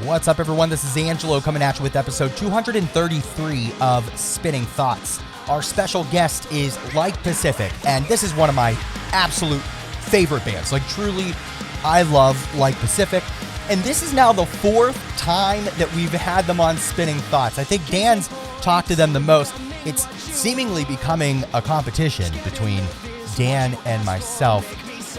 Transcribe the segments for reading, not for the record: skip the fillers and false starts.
What's up, everyone? This is Angelo coming at you with episode 233 of Spinning Thoughts. Our special guest is Like Pacific, and this is one of my absolute favorite bands. Like, truly, I love Like Pacific. And this is now the fourth time that we've had them on Spinning Thoughts. I think Dan's talked to them the most. It's seemingly becoming a competition between Dan and myself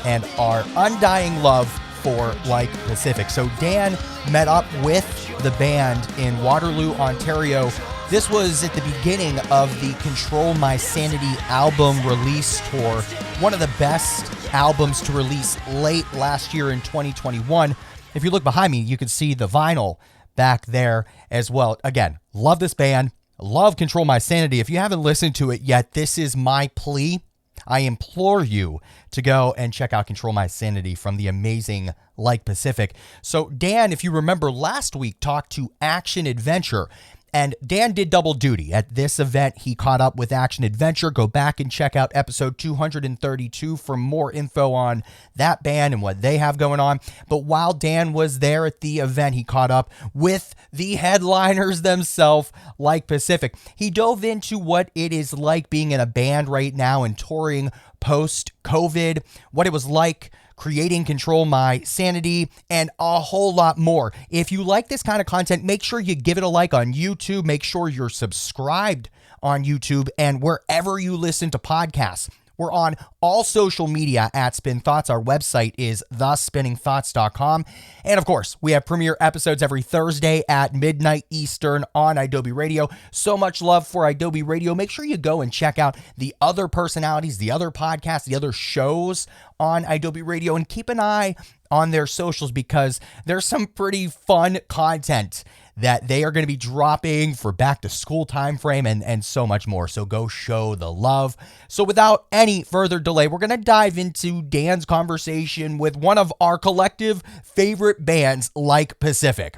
and our undying love for Like Pacific. So Dan met up with the band in Waterloo, Ontario. This was at the beginning of the Control My Sanity album release tour, one of the best albums to release late last year in 2021. If you look behind me, you can see the vinyl back there as well. Again, love this band, love Control My Sanity. If you haven't listened to it yet, this is my plea. I implore you to go and check out Control My Sanity from the amazing Like Pacific. So Dan, if you remember last week, talked to Action Adventure. And Dan did double duty. At this event, he caught up with Action Adventure. Go back and check out episode 232 for more info on that band and what they have going on. But while Dan was there at the event, he caught up with the headliners themselves, Like Pacific. He dove into what it is like being in a band right now and touring post-COVID, what it was like creating Control My Sanity, and a whole lot more. If you like this kind of content, make sure you give it a like on YouTube. Make sure you're subscribed on YouTube and wherever you listen to podcasts. We're on all social media at Spin Thoughts. Our website is thespinningthoughts.com. And of course, we have premiere episodes every Thursday at midnight Eastern on Adobe Radio. So much love for Adobe Radio. Make sure you go and check out the other personalities, the other podcasts, the other shows on Adobe Radio, and keep an eye on their socials because there's some pretty fun content that they are going to be dropping for back to school time frame and so much more. So go show the love. So without any further delay, we're going to dive into Dan's conversation with one of our collective favorite bands, Like Pacific.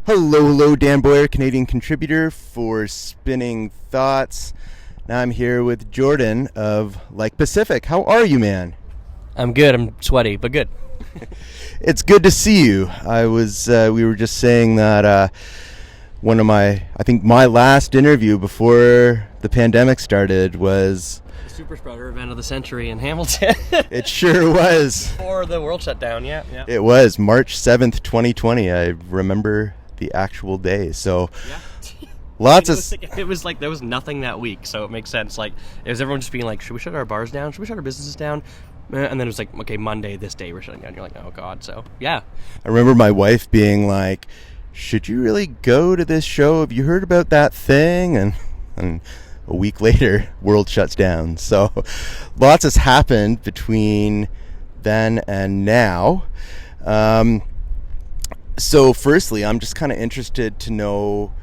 Hello, Dan Bowyer, Canadian contributor for Spinning Thoughts. Now I'm here with Jordan of Like Pacific. How are you, man? I'm good. I'm sweaty, but good. It's good to see you. We were just saying that my last interview before the pandemic started was the Super Spreader event of the century in Hamilton. It sure was. Before the world shut down, yeah. It was March 7th, 2020. I remember the actual day. So yeah. It was like there was nothing that week, so it makes sense. Like, it was everyone just being like, should we shut our bars down? Should we shut our businesses down? And then it was like, okay, Monday, this day, we're shutting down. You're like, oh, God. So, yeah. I remember my wife being like, should you really go to this show? Have you heard about that thing? And a week later, world shuts down. So lots has happened between then and now. So firstly, I'm just kind of interested to know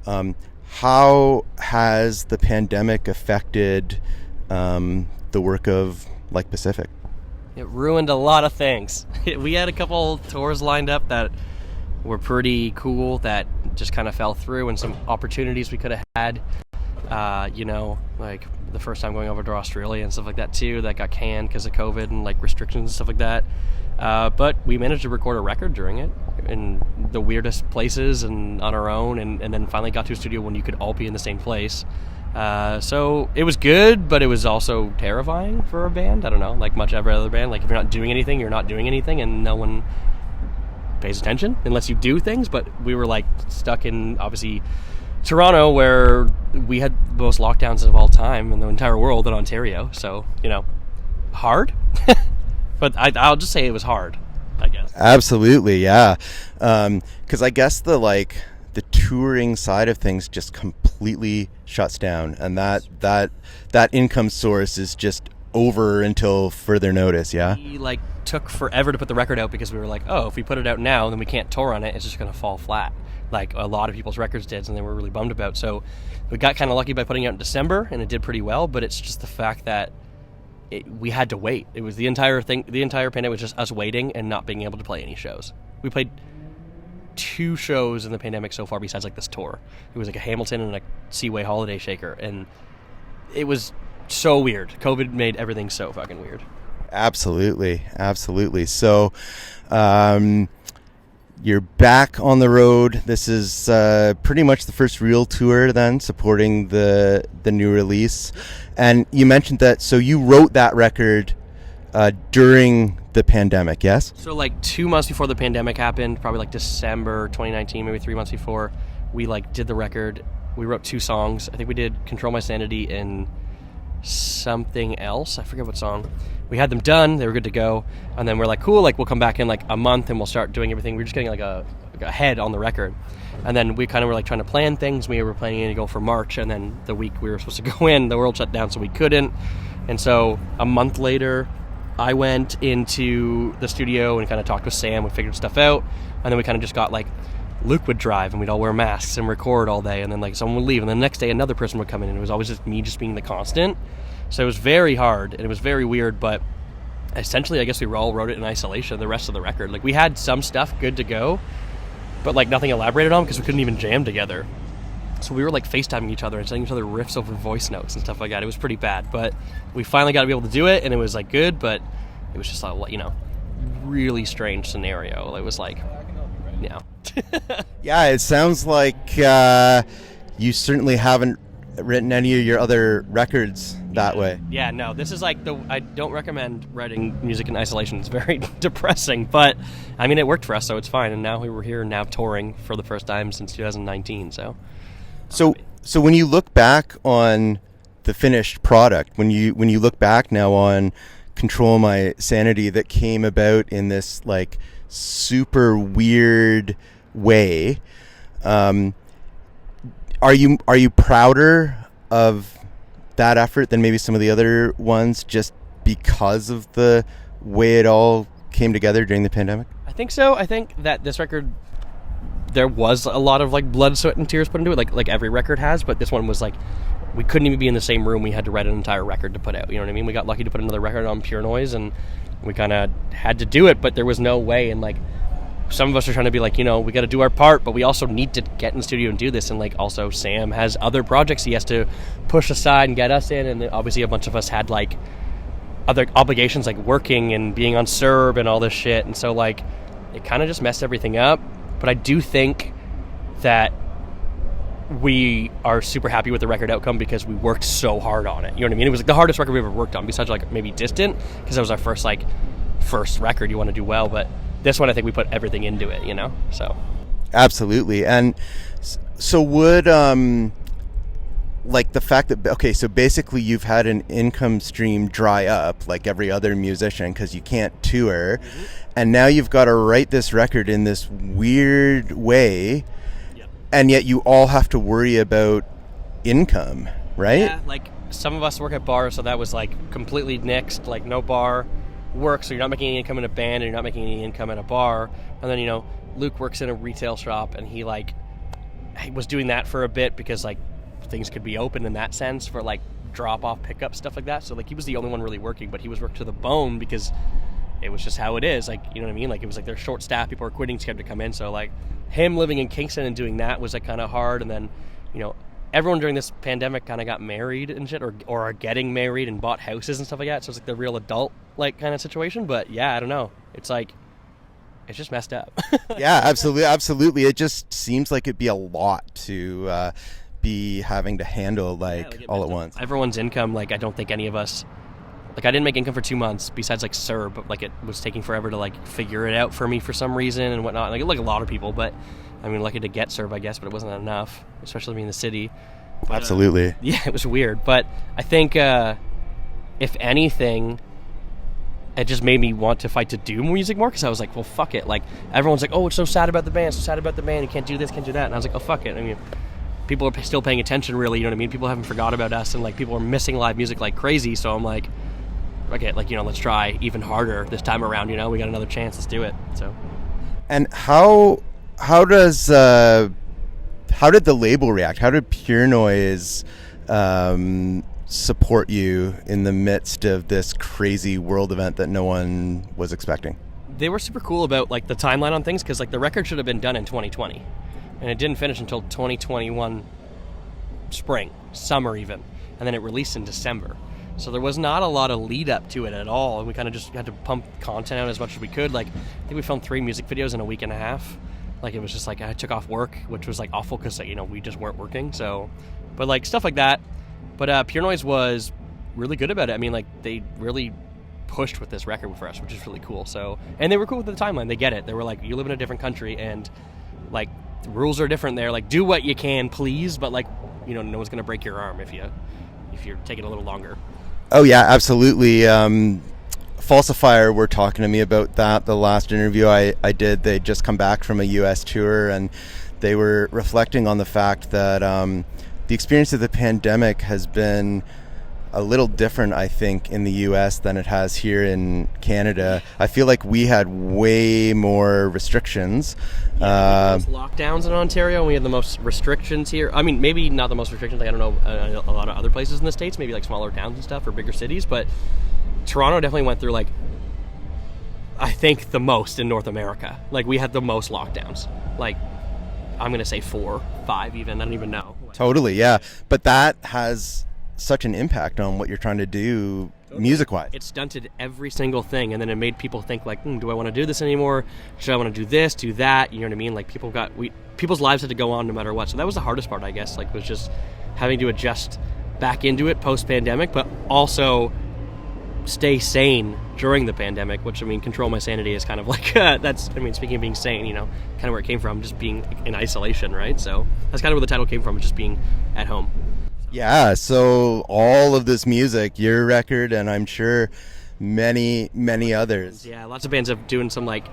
how has the pandemic affected the work of Like Pacific? It ruined a lot of things. We had a couple tours lined up that were pretty cool that just kind of fell through, and some opportunities we could have had, like the first time going over to Australia and stuff like that too, that got canned because of COVID and like restrictions and stuff like that. But we managed to record a record during it in the weirdest places and on our own, and then finally got to a studio when you could all be in the same place. So it was good, but it was also terrifying for a band. I don't know, like much every other band. Like, if you're not doing anything, you're not doing anything, and no one pays attention unless you do things. But we were like stuck in, obviously, Toronto, where we had the most lockdowns of all time in the entire world in Ontario. So, hard. But I'll just say it was hard, I guess. Absolutely, yeah. Because I guess the touring side of things just completely shuts down, and that income source is just over until further notice. Yeah, we took forever to put the record out because we were like, oh, if we put it out now, then we can't tour on it. It's just going to fall flat, like a lot of people's records did, and they were really bummed about. So we got kind of lucky by putting it out in December, and it did pretty well. But it's just the fact that we had to wait. It was the entire thing. The entire pandemic was just us waiting and not being able to play any shows. We played 2 shows in the pandemic so far besides this tour. It was like a Hamilton and a Seaway Holiday Shaker, and it was so weird. COVID made everything so fucking weird. Absolutely. So you're back on the road. This is pretty much the first real tour then, supporting the new release. And you mentioned that, so you wrote that record during the pandemic, yes? So like 2 months before the pandemic happened, probably like December 2019, maybe 3 months before, we like did the record. We wrote 2 songs. I think we did Control My Sanity and something else. I forget what song. We had them done. They were good to go. And then we're like, cool, like we'll come back in like a month and we'll start doing everything. We were just getting like a head on the record. And then we kind of were like trying to plan things. We were planning to go for March, and then the week we were supposed to go in, the world shut down, so we couldn't. And so a month later, I went into the studio and kind of talked with Sam. We figured stuff out, and then we kind of just got like, Luke would drive and we'd all wear masks and record all day, and then like someone would leave, and then the next day another person would come in, and it was always just me just being the constant. So it was very hard and it was very weird, but essentially I guess we all wrote it in isolation, the rest of the record. Like we had some stuff good to go, but like nothing elaborated on because we couldn't even jam together. So we were like FaceTiming each other and sending each other riffs over voice notes and stuff like that. It was pretty bad, but we finally got to be able to do it, and it was like good, but it was just a, you know, really strange scenario. It was like, you know. Yeah, it sounds like you certainly haven't written any of your other records that way. Yeah, no, this is like I don't recommend writing music in isolation. It's very depressing, but I mean, it worked for us, so it's fine. And now we were here now touring for the first time since 2019, So when you look back on the finished product, when you look back now on Control My Sanity that came about in this like super weird way, are you prouder of that effort than maybe some of the other ones, just because of the way it all came together during the pandemic? I think so. I think that this record, there was a lot of like blood, sweat, and tears put into it, like every record has, but this one was like, we couldn't even be in the same room. We had to write an entire record to put out. You know what I mean? We got lucky to put another record on Pure Noise, and we kind of had to do it, but there was no way. And like, some of us are trying to be like, you know, we got to do our part, but we also need to get in the studio and do this. And like, also Sam has other projects he has to push aside and get us in. And obviously a bunch of us had like other obligations, like working and being on CERB and all this shit. And so like, it kind of just messed everything up. But I do think that we are super happy with the record outcome because we worked so hard on it. You know what I mean? It was like the hardest record we ever worked on, besides like maybe Distant, because that was our first record. You want to do well, but this one I think we put everything into it, you know? So absolutely. And so would like the fact that, okay, so basically you've had an income stream dry up like every other musician because you can't tour, and now you've got to write this record in this weird way. And yet you all have to worry about income, right? Yeah, like some of us work at bars, so that was like completely nixed, like no bar work, so you're not making any income in a band and you're not making any income at a bar. And then, you know, Luke works in a retail shop, and he was doing that for a bit because like things could be open in that sense for like drop off, pickup, stuff like that. So like he was the only one really working, but he was worked to the bone because it was just how it is. Like, you know what I mean? Like it was like they're short staffed, people are quitting, so you have to come in. So like him living in Kingston and doing that was like kind of hard. And then, you know, everyone during this pandemic kind of got married and shit, or are getting married and bought houses and stuff like that. So it's like the real adult like kind of situation. But yeah, I don't know. It's like, it's just messed up. Yeah, absolutely. It just seems like it'd be a lot to be having to handle like all at once. Everyone's income, like I don't think any of us, like I didn't make income for 2 months besides like CERB, but like it was taking forever to like figure it out for me for some reason and whatnot. Like a lot of people, but I mean, lucky to get CERB, I guess, but it wasn't enough, especially being in the city. But, absolutely. Yeah, it was weird, but I think if anything, it just made me want to fight to do music more, because I was like, well, fuck it. Like everyone's like, oh, it's so sad about the band, you can't do this, can't do that. And I was like, oh, fuck it. I mean, people are still paying attention, really, you know what I mean? People haven't forgot about us, and like people are missing live music like crazy. So I'm like, okay, like, you know, let's try even harder this time around. You know, we got another chance, let's do it. So, and how did the label react? How did Pure Noise support you in the midst of this crazy world event that no one was expecting? They were super cool about like the timeline on things, because like the record should have been done in 2020, and it didn't finish until 2021 summer even, and then it released in December. So there was not a lot of lead up to it at all, and we kind of just had to pump content out as much as we could. Like I think we filmed 3 music videos in a week and a half, Like, it was just like I took off work, which was like awful because, you know, we just weren't working. So, but like stuff like that. But Pure Noise was really good about it. I mean, like, they really pushed with this record for us, which is really cool. So, and they were cool with the timeline. They get it. They were like, you live in a different country, and like the rules are different there. Like, do what you can, please, but like, you know, no one's gonna break your arm if you're taking a little longer. Oh yeah, absolutely. Falsifier were talking to me about that the last interview I did. They'd just come back from a US tour, and they were reflecting on the fact that the experience of the pandemic has been a little different, I think, in the US than it has here in Canada. I feel like we had way more restrictions. We had the most lockdowns in Ontario, and we had the most restrictions here. I mean, maybe not the most restrictions, like, I don't know, a lot of other places in the States, maybe like smaller towns and stuff or bigger cities, but Toronto definitely went through, like, I think the most in North America. Like, we had the most lockdowns. Like, I'm going to say 4, 5 even, I don't even know. Totally, yeah. But that has such an impact on what you're trying to do music-wise. It stunted every single thing, and then it made people think, like, do I want to do this anymore? Should I want to do this, do that? You know what I mean? Like, people's lives had to go on no matter what. So that was the hardest part, I guess, like, was just having to adjust back into it post-pandemic, but also stay sane during the pandemic, which, I mean, Control My Sanity is kind of like, that's, I mean, speaking of being sane, you know, kind of where it came from, just being in isolation, right? So that's kind of where the title came from, just being at home. Yeah, so all of this music, your record, and I'm sure many, many others. Yeah, lots of bands have doing some, like,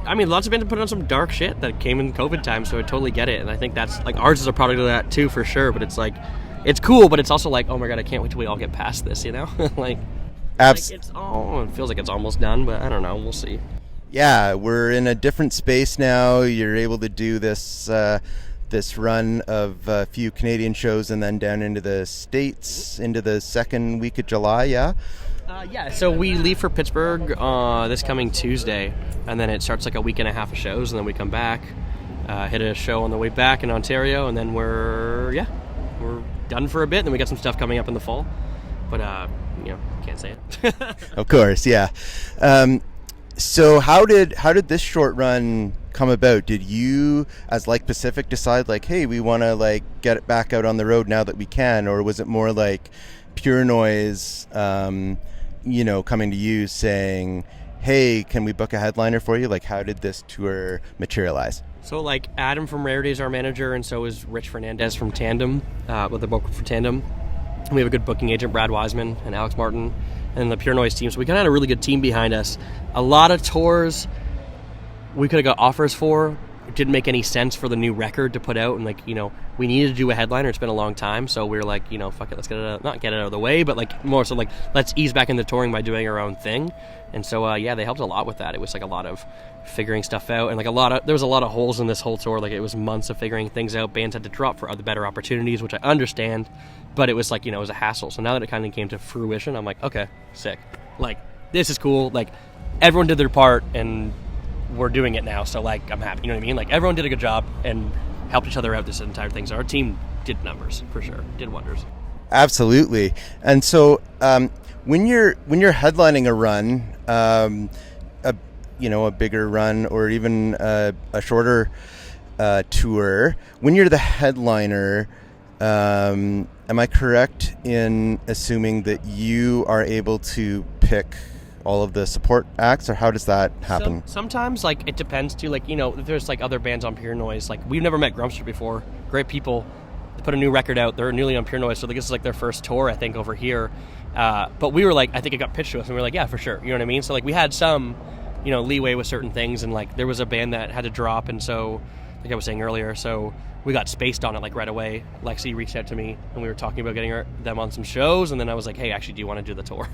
I mean, lots of bands have put on some dark shit that came in COVID time, so I totally get it. And I think that's, like, ours is a product of that too, for sure. But it's like, it's cool, but it's also like, oh my God, I can't wait till we all get past this, you know? Like, it feels like it's almost done, but I don't know, we'll see. Yeah, we're in a different space now. You're able to do this this run of a few Canadian shows and then down into the States into the second week of July, yeah? Yeah, so we leave for Pittsburgh this coming Tuesday, and then it starts like a week and a half of shows, and then we come back, hit a show on the way back in Ontario, and then we're done for a bit, and then we got some stuff coming up in the fall, but, you know, can't say it. Of course, yeah. So how did this short run come about? Did you, as Like Pacific, decide like, hey, we want to like get it back out on the road now that we can, or was it more like Pure Noise, you know, coming to you saying, hey, can we book a headliner for you? Like, how did this tour materialize? So, like, Adam from Rarity is our manager, and so is Rich Fernandez from Tandem, with the book for Tandem. We have a good booking agent, Brad Wiseman and Alex Martin, and the Pure Noise team. So we kind of had a really good team behind us. A lot of tours we could have got offers for. It didn't make any sense for the new record to put out, and, like, you know, we needed to do a headliner. It's been a long time, so we were like, you know, fuck it, let's get it out, not get it out of the way, but like more so like let's ease back into touring by doing our own thing. And so yeah, they helped a lot with that. It was like a lot of figuring stuff out, and like there was a lot of holes in this whole tour. Like, it was months of figuring things out. Bands had to drop for other better opportunities, which I understand, but it was like, you know, it was a hassle. So now that it kind of came to fruition, I'm like, okay, sick. Like, this is cool. Like, everyone did their part, and we're doing it now, so like I'm happy, you know what I mean? Like, everyone did a good job and helped each other out this entire thing. So our team did numbers for sure, did wonders. Absolutely. And so when you're headlining a run, a bigger run or even a shorter tour, when you're the headliner, am I correct in assuming that you are able to pick all of the support acts, or how does that happen? Sometimes, like, it depends too. Like, you know, if there's like other bands on Pure Noise, like, we've never met Grumpster before. Great people. They put a new record out. They're newly on Pure Noise, so this is like their first tour, I think, over here. But we were like, I think it got pitched to us, and we were like, yeah, for sure. You know what I mean? So like, we had some, you know, leeway with certain things, and like there was a band that had to drop, and so, like I was saying earlier, so we got spaced on it like right away. Lexi reached out to me, and we were talking about getting them on some shows, and then I was like, hey, actually, do you want to do the tour?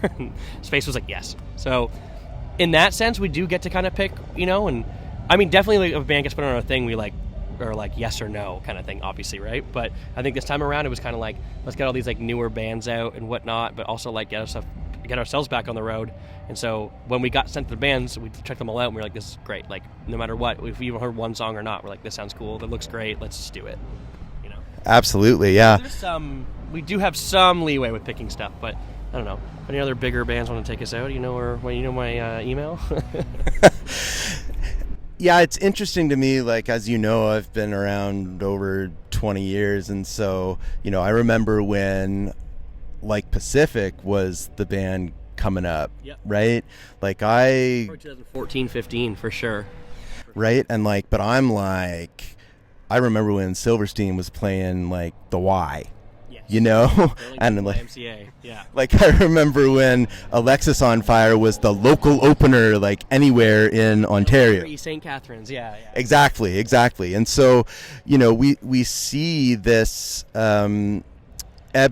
Space was like, yes. So in that sense, we do get to kind of pick, you know, and I mean, definitely, like, if a band gets put on a thing, we like, or like yes or no kind of thing, obviously, right? But I think this time around, it was kind of like, let's get all these like newer bands out and whatnot, but also like get ourselves back on the road. And so when we got sent to the bands, we checked them all out, and we were like, this is great. Like, no matter what, if we even heard one song or not, we're like, this sounds cool, that looks great, let's just do it, you know? Absolutely, yeah. We do have some leeway with picking stuff, but I don't know. If any other bigger bands want to take us out, you know my email? Yeah, it's interesting to me, like, as you know, I've been around over 20 years, and so, I remember when, like, Pacific was the band coming up, Yep. right? Like, 2014, 15, for sure. Right? And, like, but I'm like, I remember when Silverstein was playing, like, the Y. And like YMCA. Yeah. Like, I remember when Alexis on Fire was the local opener, like, anywhere in Ontario. East St. Catharines, yeah. Exactly. And so, we see this ebb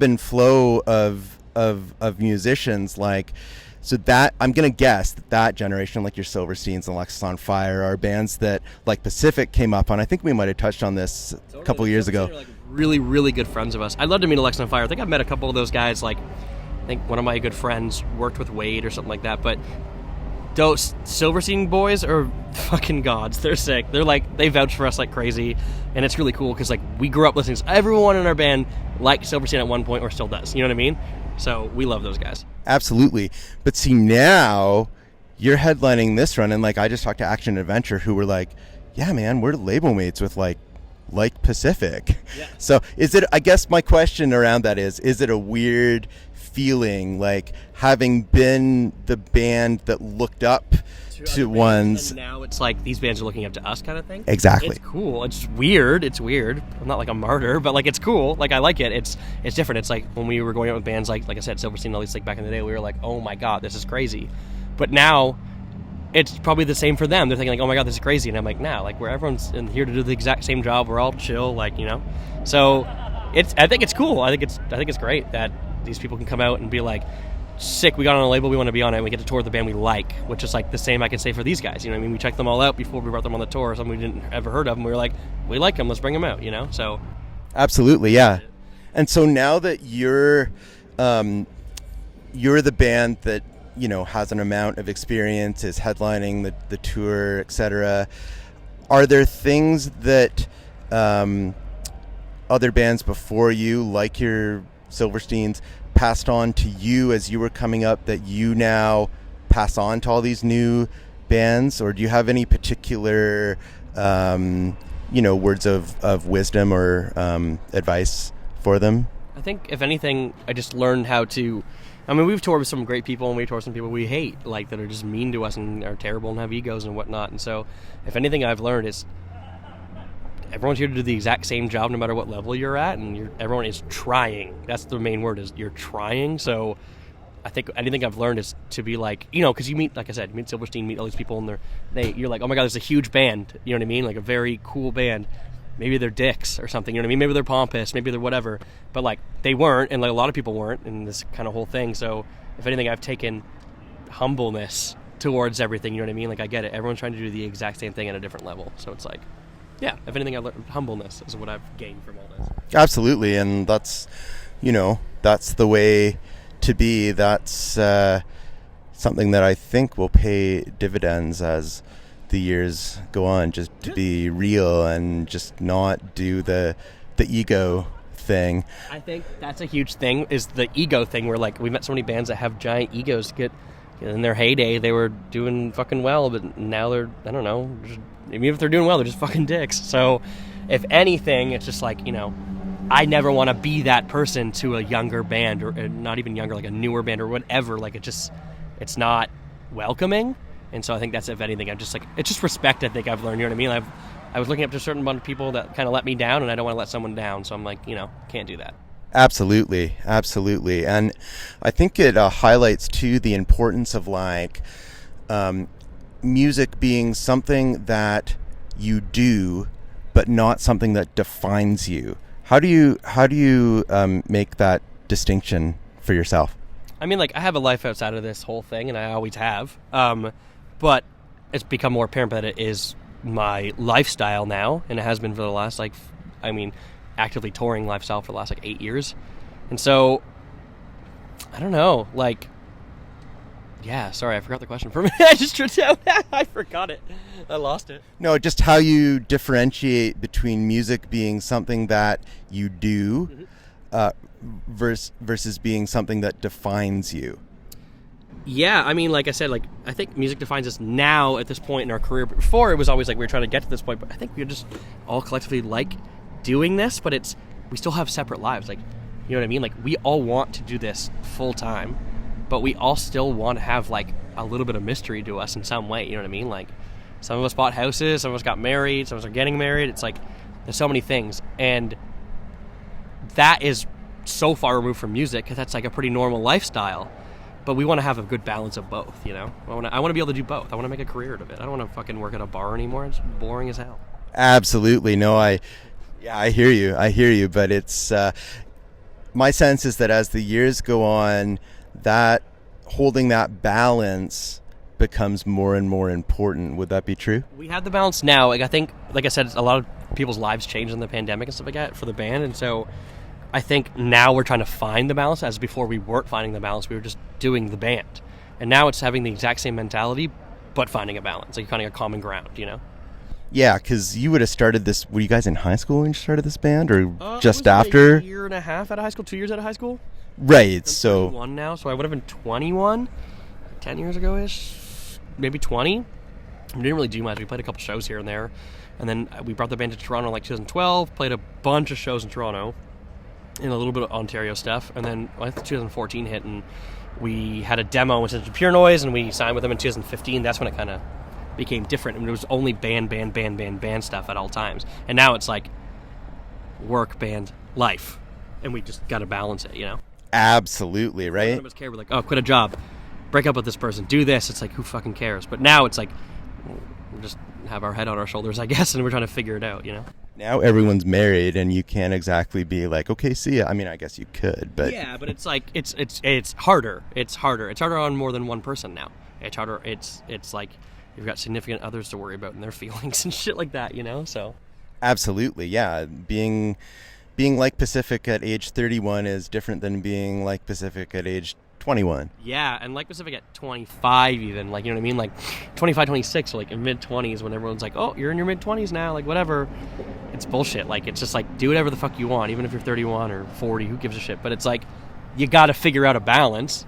and flow of musicians, like, so that I'm gonna guess that generation, like your Silversteins and Alexis on Fire, are bands that, like Pacific, came up on. I think we might have touched on this a couple years ago. Like really, really good friends of us. I'd love to meet Alexis on Fire. I think I've met a couple of those guys. Like, I think one of my good friends worked with Wade or something like that. But those Silverstein boys are fucking gods. They're sick. They're like, they vouch for us like crazy, and it's really cool because, like, we grew up listening. So everyone in our band liked Silverstein at one point or still does. You know what I mean? So we love those guys. Absolutely. But see, now you're headlining this run, and, like, I just talked to Action Adventure, who were like, yeah, man, we're label mates with, like Pacific. Yeah. So I guess my question around that is it a weird feeling, like, having been the band that looked up to ones, and now it's like these bands are looking up to us, kind of thing? Exactly. It's cool. It's weird. I'm not like a martyr, but, like, it's cool. Like, I like it. It's different. It's like when we were going out with bands like I said, Silverstein, at least, like, back in the day, we were like, oh my god, this is crazy. But now it's probably the same for them. They're thinking, like, oh my god, this is crazy. And I'm like, nah, like, everyone's in here to do the exact same job. We're all chill, like, So I think it's cool. I think it's great that these people can come out and be like, sick, we got on a label, we want to be on it, and we get to tour with the band we like, which is, like, the same I can say for these guys. You know what I mean? We checked them all out before we brought them on the tour, something we didn't ever heard of, and we were like, we like them, let's bring them out, So absolutely, yeah. And so now that you're the band that, has an amount of experience, is headlining the tour, etc., are there things that other bands before you, like your Silversteins, passed on to you as you were coming up, that you now pass on to all these new bands? Or do you have any particular words of wisdom or advice for them? I think, if anything, I just learned how to, we've toured with some great people, and we've toured with some people we hate, like, that are just mean to us and are terrible and have egos and whatnot. And so, if anything I've learned is everyone's here to do the exact same job no matter what level you're at, and everyone is trying. That's the main word, is you're trying. So I think anything I've learned is to be like, because you meet, like I said, you meet Silverstein, meet all these people, and you're like, oh my god, there's a huge band, you know what I mean? Like, a very cool band. Maybe they're dicks or something, you know what I mean? Maybe they're pompous, maybe they're whatever. But, like, they weren't, and, like, a lot of people weren't in this kind of whole thing. So if anything, I've taken humbleness towards everything, you know what I mean? Like, I get it. Everyone's trying to do the exact same thing at a different level. So it's like, yeah, if anything, I learned humbleness is what I've gained from all this. Absolutely, and that's the way to be. That's something that I think will pay dividends as the years go on, just to be real and just not do the ego thing. I think that's a huge thing, is the ego thing, where, like, we met so many bands that have giant egos. In their heyday, they were doing fucking well, but now they're, I don't know, even if they're doing well, they're just fucking dicks. So if anything, it's just like, I never want to be that person to a younger band, or not even younger, like a newer band or whatever. Like, it's not welcoming. And so I think that's, if anything, I'm just like, it's just respect, I think I've learned, you know what I mean? I was looking up to a certain amount of people that kind of let me down, and I don't want to let someone down. So I'm like, can't do that. Absolutely. And I think it highlights, too, the importance of, like, music being something that you do, but not something that defines you. How do you make that distinction for yourself? I mean, like, I have a life outside of this whole thing, and I always have. But it's become more apparent that it is my lifestyle now, and it has been for the last, actively touring lifestyle for the last, 8 years. And so, I don't know, like, yeah, sorry, I forgot the question for a minute. I just tripped out. I forgot it. I lost it. No, just how you differentiate between music being something that you do versus being something that defines you. Yeah, I mean, like I said, like I think music defines us now at this point in our career. Before, it was always like we were trying to get to this point, but I think we just all collectively like doing this, but we still have separate lives. Like, you know what I mean? Like, we all want to do this full time, but we all still want to have like a little bit of mystery to us in some way. You know what I mean? Like, some of us bought houses, some of us got married, some of us are getting married. It's like there's so many things, and that is so far removed from music because that's like a pretty normal lifestyle. But we want to have a good balance of both, you know? I want to be able to do both. I want to make a career out of it. I don't want to fucking work at a bar anymore. It's boring as hell. Absolutely. No, I hear you. But it's, my sense is that as the years go on, that holding that balance becomes more and more important. Would that be true? We have the balance now. Like, I think, like I said, a lot of people's lives changed in the pandemic and stuff like that for the band. And so I think now we're trying to find the balance, as before we weren't finding the balance. We were just doing the band. And now it's having the exact same mentality, but finding a balance, like finding a common ground, you know? Yeah, because you would have started this, were you guys in high school when you started this band, or just I was after? Like a year and a half out of high school, 2 years out of high school. Right, I'm so 21 now, so I would have been 21 10 years ago-ish, maybe 20. We didn't really do much. We played a couple shows here and there, and then we brought the band to Toronto in like 2012, played a bunch of shows in Toronto, and a little bit of Ontario stuff, and then 2014 hit, and we had a demo with Pure Noise, and we signed with them in 2015. That's when it kind of became different. I mean, it was only band stuff at all times, and now it's like work, band, life, and we just got to balance it, you know? absolutely, right? None of us care. We're like, oh, quit a job, break up with this person, do this. It's like, who fucking cares? But now it's like, we just have our head on our shoulders, I guess, and we're trying to figure it out, you know? Now everyone's married, and you can't exactly be like, okay, see ya. I mean, I guess you could, but Yeah, but it's like, it's harder. It's harder. It's harder on more than one person now. It's harder. It's like you've got significant others to worry about and their feelings and shit like that, you know? So absolutely, yeah. Being like Pacific at age 31 is different than being like Pacific at age 21. yeah, and like Pacific at 25 even, like, you know what I mean? Like 25, 26, or like in mid-20s when everyone's like, oh, you're in your mid-20s now, like whatever. It's bullshit. Like, it's just like, do whatever the fuck you want, even if you're 31 or 40, who gives a shit? But it's like, you got to figure out a balance,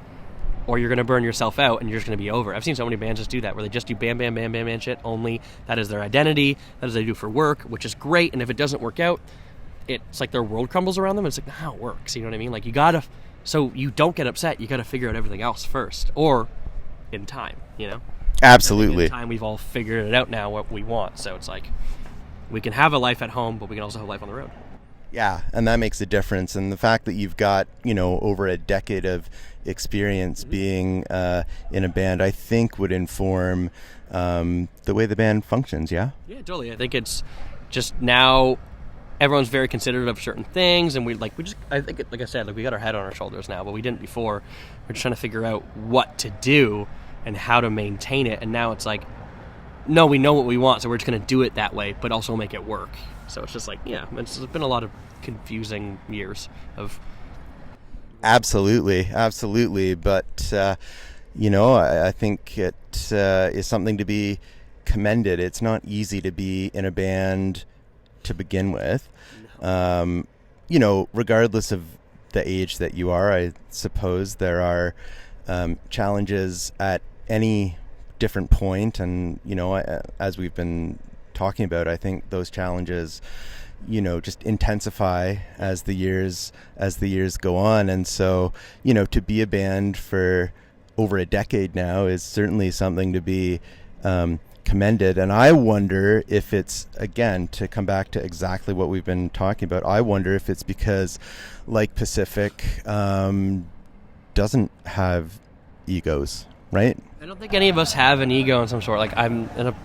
or you're going to burn yourself out and you're just going to be over. I've seen so many bands just do that, where they just do bam, bam, bam, bam, bam shit only. That is their identity. That is what they do for work, which is great. And if it doesn't work out, it's like their world crumbles around them. It's like, how it works. You know what I mean? Like, you got to, so you don't get upset, you got to figure out everything else first, or in time, you know? Absolutely. In time, we've all figured it out now, what we want. So it's like, we can have a life at home, but we can also have a life on the road. Yeah, and that makes a difference. And the fact that you've got, over a decade of experience being in a band, I think would inform the way the band functions, yeah? Yeah, totally. I think it's just now everyone's very considerate of certain things, and I think, like I said, we got our head on our shoulders now, but we didn't before. We're just trying to figure out what to do and how to maintain it, and now it's like, no, we know what we want, so we're just going to do it that way, but also make it work. So it's just like, yeah, it's been a lot of confusing years of... Absolutely, but, I think it is something to be commended. It's not easy to be in a band to begin with. Regardless of the age that you are, I suppose there are challenges at any different point, and as we've been talking about, I think those challenges just intensify as the years go on. And so to be a band for over a decade now is certainly something to be commended. And I wonder if it's, again, to come back to exactly what we've been talking about, I wonder if it's because, like Pacific, doesn't have egos, right? I don't think any of us have an ego in some sort. Like, I'm in a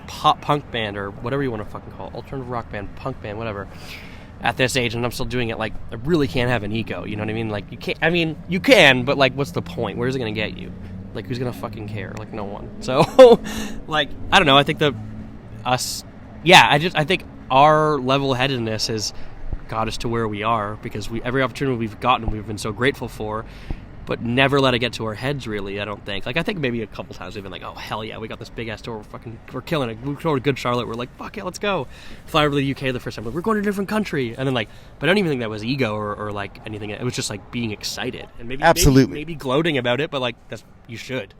pop punk band, or whatever you want to fucking call it, alternative rock band, punk band, whatever, at this age, and I'm still doing it. Like, I really can't have an ego, you know what I mean? Like, you can't, I mean, you can, but like, what's the point? Where's it gonna get you? Like, who's gonna fucking care? Like, no one. So, like, I don't know, I think I think our level-headedness has got us to where we are, because every opportunity we've gotten, we've been so grateful for, but never let it get to our heads, really, I don't think. Like, I think maybe a couple times we've been like, oh, hell yeah, we got this big-ass tour, we're killing it. We toured Good Charlotte, we're like, fuck yeah, let's go. Fly over to the UK the first time, like, we're going to a different country. And then, like, but I don't even think that was ego or like, anything. It was just, like, being excited. And maybe gloating about it, but, like, you should.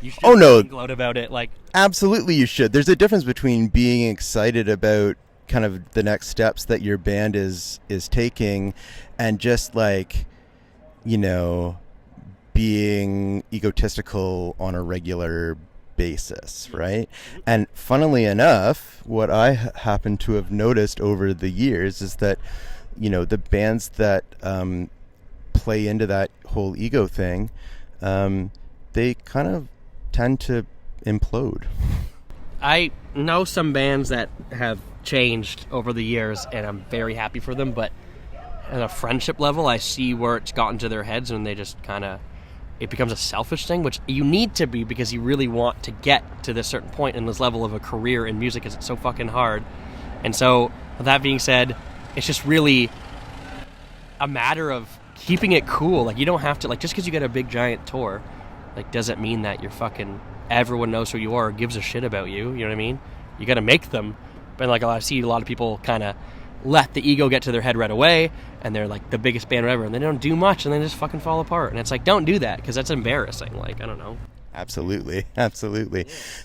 You should gloat about it, like... Absolutely you should. There's a difference between being excited about kind of the next steps that your band is taking and just, like, you know... being egotistical on a regular basis, right? And funnily enough, what I happen to have noticed over the years is that, you know, the bands that play into that whole ego thing, they kind of tend to implode. I know some bands that have changed over the years, and I'm very happy for them, but at a friendship level, I see where it's gotten to their heads and they just kind of... it becomes a selfish thing, which you need to be because you really want to get to this certain point in this level of a career in music, because it's so fucking hard. And so, with that being said, it's just really a matter of keeping it cool. Like, you don't have to, like, just because you get a big giant tour, like, doesn't mean that you're fucking, everyone knows who you are or gives a shit about you. You know what I mean? You got to make them. But, like, I see a lot of people kind of let the ego get to their head right away, and they're like the biggest band ever, and they don't do much, and they just fucking fall apart. And it's like, don't do that, because that's embarrassing. Like, I don't know. Absolutely.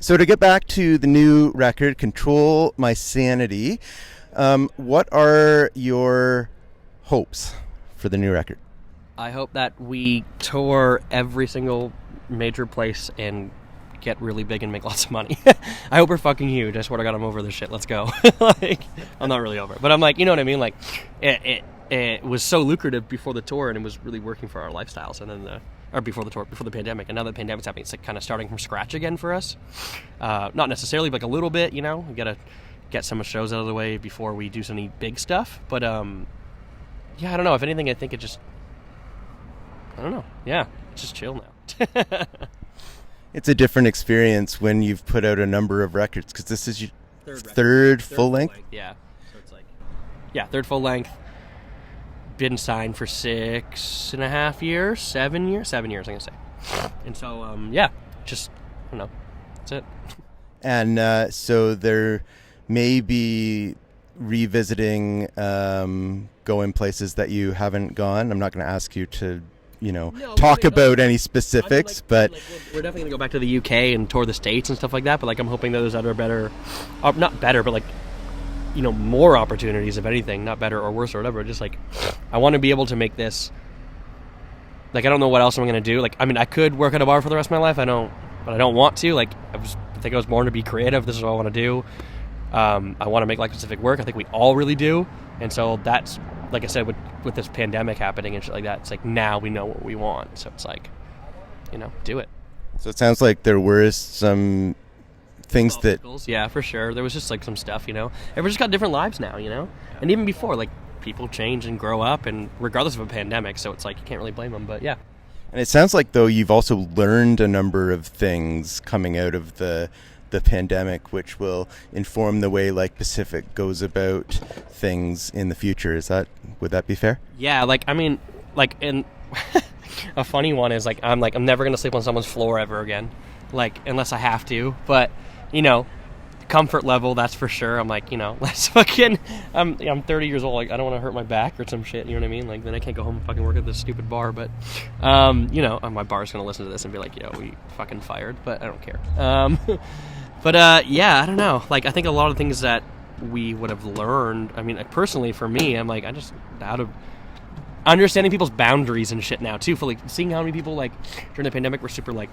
So to get back to the new record, Control My Sanity, what are your hopes for the new record? I hope that we tour every single major place and get really big and make lots of money. I hope we're fucking huge. I swear to God, I'm over this shit. Let's go. Like, I'm not really over it, but I'm like, you know what I mean? Like, it was so lucrative before the tour, and it was really working for our lifestyles. And then before the pandemic, and now that the pandemic's happening, it's like kind of starting from scratch again for us. Not necessarily, but like a little bit. You know, we gotta get some shows out of the way before we do any big stuff. But yeah, I don't know. If anything, I think it just, I don't know. Yeah, it's just chill now. It's a different experience when you've put out a number of records, because this is your third full length? Yeah. So it's like, yeah, third full length. Been signed for 6.5 years, 7 years, I'm going to say. And so, yeah, just, I don't know. That's it. And so there may be revisiting, going places that you haven't gone. I'm not going to ask you to, talk about any specifics, but we're definitely gonna go back to the UK and tour the States and stuff like that. But like, I'm hoping that there's other better, not better, but like, more opportunities, if anything, not better or worse or whatever. Just like, I want to be able to make this. Like, I don't know what else I'm gonna do. Like, I mean, I could work at a bar for the rest of my life. I don't want to. Like, I think I was born to be creative. This is what I want to do. I want to make like-specific work. I think we all really do. And so that's, like I said, with this pandemic happening and shit like that, it's like, now we know what we want. So it's like, do it. So it sounds like there were some things obstacles, yeah, for sure. There was just like some stuff, Everyone's just got different lives now, And even before, like, people change and grow up, and regardless of a pandemic, so it's like, you can't really blame them, but yeah. And it sounds like, though, you've also learned a number of things coming out of the pandemic, which will inform the way Like Pacific goes about things in the future. Would that be fair? Yeah, like, I mean, like, and a funny one is, like, I'm never gonna sleep on someone's floor ever again, like, unless I have to. But comfort level, that's for sure. I'm like, let's fucking, I'm 30 years old, like, I don't want to hurt my back or some shit, you know what I mean? Like, then I can't go home and fucking work at this stupid bar. But my bar's gonna listen to this and be like, yo, we fucking fired, but I don't care. But yeah, I don't know. Like, I think a lot of things that we would have learned, I mean, like, personally for me, I'm like, I just, out of understanding people's boundaries and shit now too, for like seeing how many people, like, during the pandemic were super like,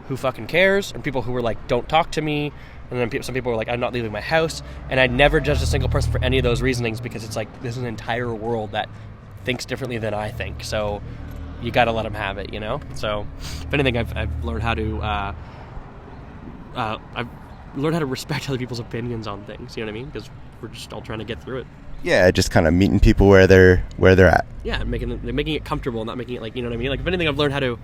who fucking cares, and people who were like, don't talk to me, and then some people were like, I'm not leaving my house. And I never judged a single person for any of those reasonings, because it's like, there's an entire world that thinks differently than I think, so you gotta let them have it, So if anything, I've learned how to learn how to respect other people's opinions on things, you know what I mean? Because we're just all trying to get through it. Yeah, just kind of meeting people where they're at. Yeah, making it comfortable, not making it like, you know what I mean? Like, if anything, I've learned how to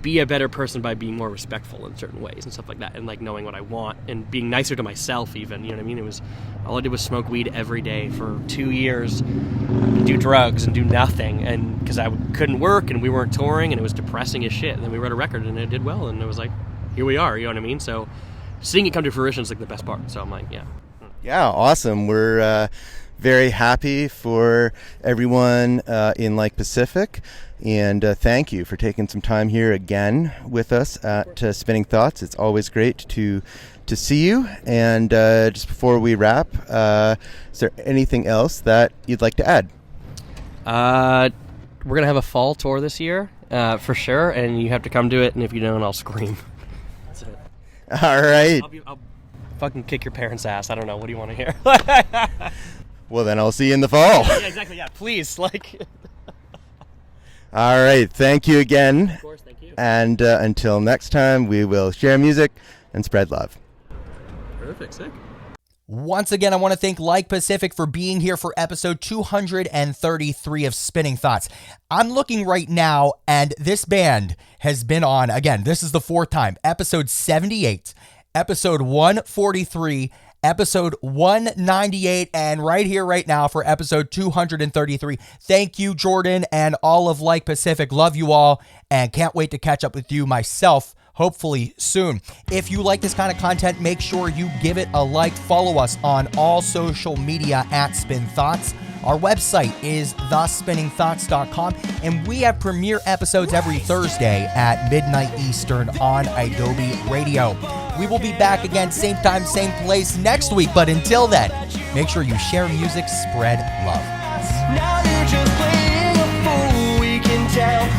be a better person by being more respectful in certain ways and stuff like that, and like knowing what I want and being nicer to myself even, you know what I mean? It was, all I did was smoke weed every day for 2 years, do drugs and do nothing, and because I couldn't work and we weren't touring and it was depressing as shit, and then we wrote a record and it did well, and it was like, here we are, you know what I mean? So seeing it come to fruition is like the best part, so I'm like, Yeah, awesome. We're very happy for everyone in Lake Pacific, and thank you for taking some time here again with us at Spinning Thoughts. It's always great to see you. And just before we wrap, is there anything else that you'd like to add? We're gonna have a fall tour this year for sure, and you have to come to it, and if you don't, I'll scream. That's it. All right. I'll fucking kick your parents' ass. I don't know. What do you want to hear? Well, then I'll see you in the fall. Yeah, exactly. Yeah, please. Like. All right. Thank you again. Of course. Thank you. And until next time, we will share music and spread love. Perfect. Sick. Once again, I want to thank Like Pacific for being here for episode 233 of Spinning Thoughts. I'm looking right now, and this band has been on, again, this is the fourth time, episode 78, episode 143, episode 198, and right here, right now for episode 233. Thank you, Jordan, and all of Like Pacific. Love you all, and can't wait to catch up with you myself, hopefully soon. If you like this kind of content, make sure you give it a like. Follow us on all social media at Spin Thoughts. Our website is thespinningthoughts.com, and we have premiere episodes every Thursday at midnight Eastern on Adobe Radio. We will be back again, same time, same place next week, but until then, make sure you share music, spread love. Now you're just playing a fool, we can tell.